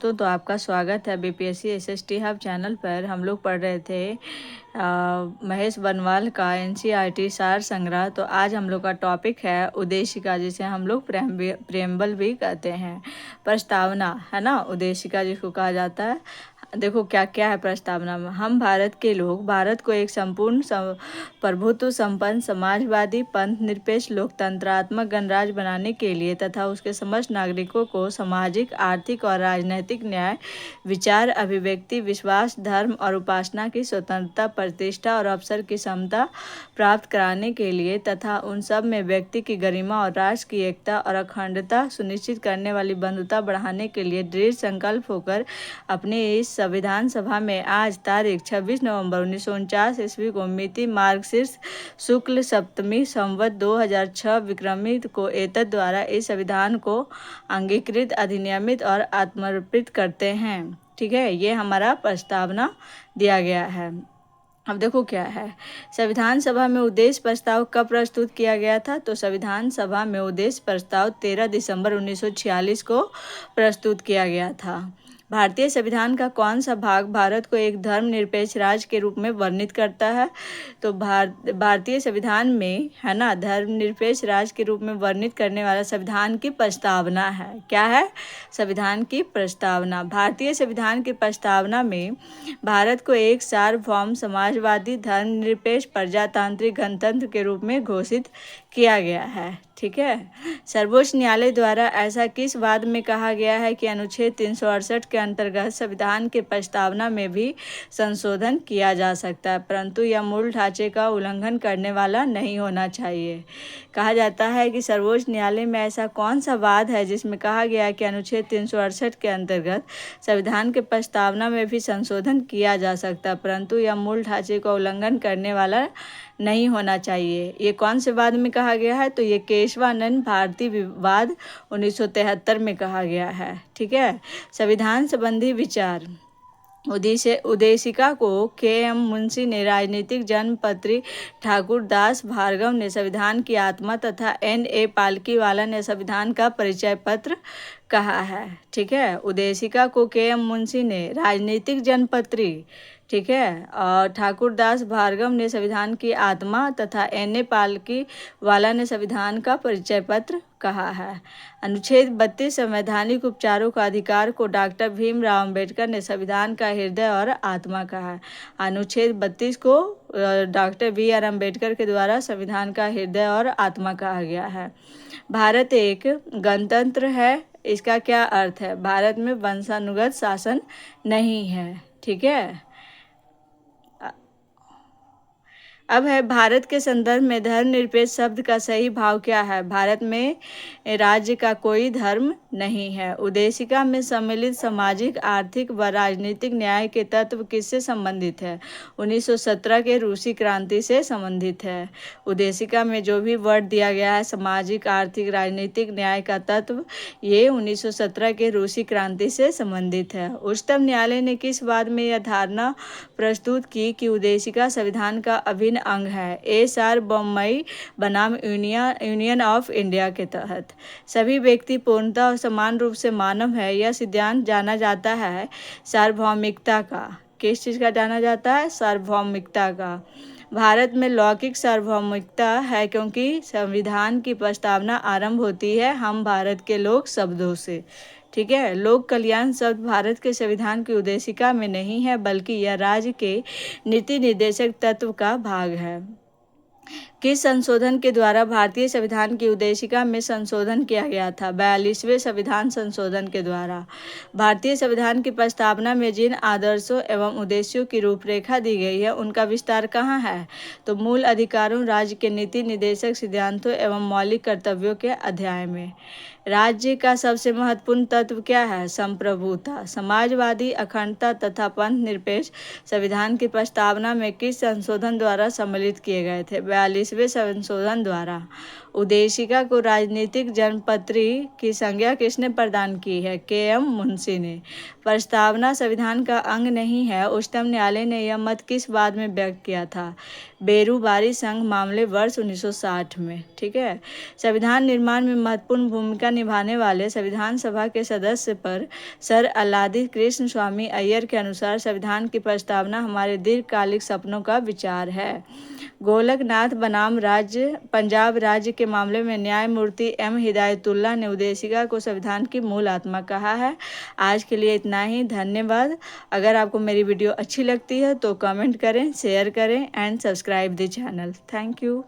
तो आपका स्वागत है बीपीएससी एसएसटी हब चैनल पर। हम लोग पढ़ रहे थे महेश बनवाल का एनसीईआरटी सार संग्रह। तो आज हम लोग का टॉपिक है उद्देशिका, जिसे हम लोग प्रेम्बल भी कहते हैं। प्रस्तावना है ना, उद्देशिका जिसको कहा जाता है। देखो क्या क्या है प्रस्तावना में। हम भारत के लोग भारत को एक संपूर्ण प्रभुत्व संपन्न समाजवादी पंथ निरपेक्ष लोकतंत्रात्मक गणराज्य बनाने के लिए तथा उसके समस्त नागरिकों को सामाजिक, आर्थिक और राजनैतिक न्याय, विचार, अभिव्यक्ति, विश्वास, धर्म और उपासना की स्वतंत्रता, प्रतिष्ठा और अवसर की समता प्राप्त कराने के लिए तथा उन सब में व्यक्ति की गरिमा और राष्ट्र की एकता और अखंडता सुनिश्चित करने वाली बंधुता बढ़ाने के लिए दृढ़ संकल्प होकर अपने इस संविधान सभा में आज तारीख 26 नवंबर 1949 ईस्वी को मिति मार्गशीर्ष शुक्ल सप्तमी संवत 2006 विक्रमी को एतद द्वारा इस संविधान को अंगीकृत, अधिनियमित और आत्मर्पित करते हैं। ठीक है, ये हमारा प्रस्तावना दिया गया है। अब देखो क्या है, संविधान सभा में उद्देश्य प्रस्ताव कब प्रस्तुत किया गया था? तो संविधान सभा में उद्देश्य प्रस्ताव 13 दिसंबर 1946 को प्रस्तुत किया गया था। भारतीय संविधान का कौन सा भाग भारत को एक धर्मनिरपेक्ष राज्य के रूप में वर्णित करता है? तो भारतीय संविधान में है ना, धर्मनिरपेक्ष राज्य के रूप में वर्णित करने वाला संविधान की प्रस्तावना है। क्या है? संविधान की प्रस्तावना। भारतीय संविधान की प्रस्तावना में भारत को एक सार्वभौम समाजवादी धर्मनिरपेक्ष प्रजातांत्रिक गणतंत्र के रूप में घोषित किया गया है। ठीक है, सर्वोच्च न्यायालय द्वारा ऐसा किस वाद में कहा गया है कि अनुच्छेद 368 के अंतर्गत संविधान के प्रस्तावना में भी संशोधन किया जा सकता है, परंतु यह मूल ढांचे का उल्लंघन करने वाला नहीं होना चाहिए। कहा जाता है कि सर्वोच्च न्यायालय में ऐसा कौन सा वाद है जिसमें कहा गया है कि अनुच्छेद 368 के अंतर्गत संविधान के प्रस्तावना में भी संशोधन किया जा सकता है, परंतु यह मूल ढांचे का उल्लंघन करने वाला नहीं होना चाहिए। ये कौन से वाद में कहा गया है? तो ये केशवानंद भारती विवाद 1973 में कहा गया है। ठीक है, संविधान संबंधी विचार। उद्देशिका को के.एम. मुंशी ने राजनीतिक जन्मपत्री, ठाकुर दास भार्गव ने संविधान की आत्मा तथा N.A. पालकीवाला ने संविधान का परिचय पत्र कहा है। ठीक है, उद्देशिका को के.एम. मुंशी ने राजनीतिक जन्मपत्री, ठीक है, और ठाकुर दास भार्गव ने संविधान की आत्मा तथा N.A. पालकीवाला ने संविधान का परिचय पत्र कहा है। अनुच्छेद 32 संवैधानिक उपचारों का अधिकार को डॉक्टर भीमराव अंबेडकर ने संविधान का हृदय और आत्मा कहा है। अनुच्छेद 32 को डॉक्टर B.R. अम्बेडकर के द्वारा संविधान का हृदय और आत्मा कहा गया है। भारत एक गणतंत्र है, इसका क्या अर्थ है? भारत में वंशानुगत शासन नहीं है। ठीक है, अब है भारत के संदर्भ में धर्मनिरपेक्ष शब्द का सही भाव क्या है? भारत में राज्य का कोई धर्म नहीं है। उद्देशिका में सम्मिलित सामाजिक, आर्थिक व राजनीतिक न्याय के तत्व किससे संबंधित है? 1917 के रूसी क्रांति से संबंधित है। उद्देशिका में जो भी वर्ड दिया गया है, सामाजिक, आर्थिक, राजनीतिक न्याय का तत्व, ये 1917 के रूसी क्रांति से संबंधित है। उच्चतम न्यायालय ने किस वाद में यह धारणा प्रस्तुत की कि उद्देशिका संविधान का अभिन्न अंग है? सार्वभौमई बनाम यूनियन ऑफ इंडिया के तहत सभी व्यक्ति पूर्णतः और समान रूप से मानव है, यह सिद्धांत जाना जाता है सार्वभौमिकता का। किस चीज़ का जाना जाता है? सार्वभौमिकता का। भारत में लौकिक सार्वभौमिकता है क्योंकि संविधान की प्रस्तावना आरंभ होती है हम भारत के लोग शब्दों से। ठीक है, लोक कल्याण शब्द भारत के संविधान की उद्देशिका में नहीं है, बल्कि यह राज्य के नीति निर्देशक तत्व का भाग है। किस संशोधन के द्वारा भारतीय संविधान की उद्देशिका में संशोधन किया गया था? 42वें संविधान संशोधन के द्वारा। भारतीय संविधान की प्रस्तावना में जिन आदर्शों एवं उद्देश्यों की रूपरेखा दी गई है, उनका विस्तार कहाँ है? तो मूल अधिकारों, राज्य के नीति निर्देशक सिद्धांतों एवं मौलिक कर्तव्यों के अध्याय में। राज्य का सबसे महत्वपूर्ण तत्व क्या है? संप्रभुता, समाजवादी, अखंडता तथा पंथ निरपेक्ष संविधान की प्रस्तावना में किस संशोधन द्वारा सम्मिलित किए गए थे? 42वें संशोधन द्वारा। उदेशिका को राजनीतिक जनपत्री की संज्ञा किसने प्रदान की है? के.एम. मुंशी ने। प्रस्तावना संविधान का अंग नहीं है, उच्चतम न्यायालय ने यह मत किस वाद में व्यक्त किया था? बेरूबारी संघ मामले वर्ष 1960 में। ठीक है। संविधान निर्माण में महत्वपूर्ण भूमिका निभाने वाले संविधान सभा के सदस्य पर सर अल्लादी कृष्ण स्वामी अय्यर के अनुसार संविधान की प्रस्तावना हमारे दीर्घकालिक सपनों का विचार है। गोलकनाथ बनाम पंजाब राज्य के मामले में न्यायमूर्ति एम हिदायतुल्लाह ने उदेशिका को संविधान की मूल आत्मा कहा है। आज के लिए इतना ही, धन्यवाद। अगर आपको मेरी वीडियो अच्छी लगती है तो कमेंट करें, शेयर करें and subscribe the channel. Thank you.